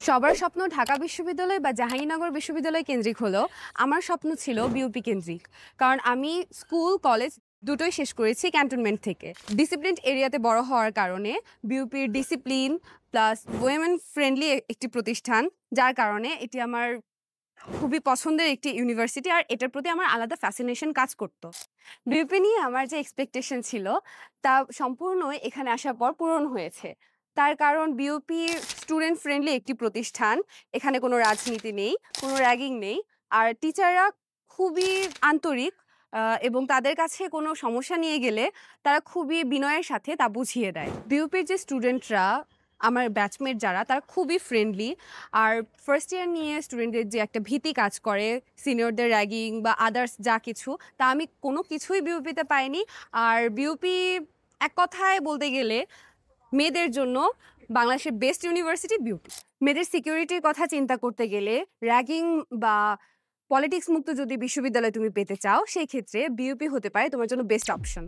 সবার স্বপ্ন ঢাকা বিশ্ববিদ্যালয় বা জাহাঙ্গীরনগর বিশ্ববিদ্যালয় কেন্দ্রিক হলেও আমার স্বপ্ন ছিল বিউপি কেন্দ্রিক। কারণ আমি স্কুল কলেজ দুটোই শেষ করেছি ক্যান্টনমেন্ট থেকে। ডিসিপ্লিনড এরিয়াতে বড় হওয়ার কারণে বিউপির ডিসিপ্লিন প্লাস ওয়েমেন ফ্রেন্ডলি একটি প্রতিষ্ঠান, যার কারণে এটি আমার খুবই পছন্দের একটি ইউনিভার্সিটি, আর এটার প্রতি আমার আলাদা ফ্যাসিনেশন কাজ করত। বিউপি নিয়ে আমার যে এক্সপেকটেশন ছিল তা সম্পূর্ণই এখানে আসার পর পূরণ হয়েছে। তার কারণ বিউপি স্টুডেন্ট ফ্রেন্ডলি একটি প্রতিষ্ঠান, এখানে কোনো রাজনীতি নেই, কোনো র্যাগিং নেই, আর টিচাররা খুবই আন্তরিক এবং তাদের কাছে কোনো সমস্যা নিয়ে গেলে তারা খুবই বিনয়ের সাথে তা বুঝিয়ে দেয়। বিউপির যে স্টুডেন্টরা, আমার ব্যাচমেট যারা, তারা খুবই ফ্রেন্ডলি। আর ফার্স্ট ইয়ার নিয়ে স্টুডেন্টদের যে একটা ভীতি কাজ করে সিনিয়রদের র্যাগিং বা আদার্স যা কিছু, তা আমি কোনো কিছুই বিউপিতে পাইনি। আর বিউপি এক কথায় বলতে গেলে মেয়েদের জন্য বাংলাদেশের বেস্ট ইউনিভার্সিটি বিউপি। মেয়েদের সিকিউরিটির কথা চিন্তা করতে গেলে র্যাগিং বা পলিটিক্স মুক্ত যদি বিশ্ববিদ্যালয় তুমি পেতে চাও, সেই ক্ষেত্রে বিউপি হতে পারে তোমার জন্য বেস্ট অপশন।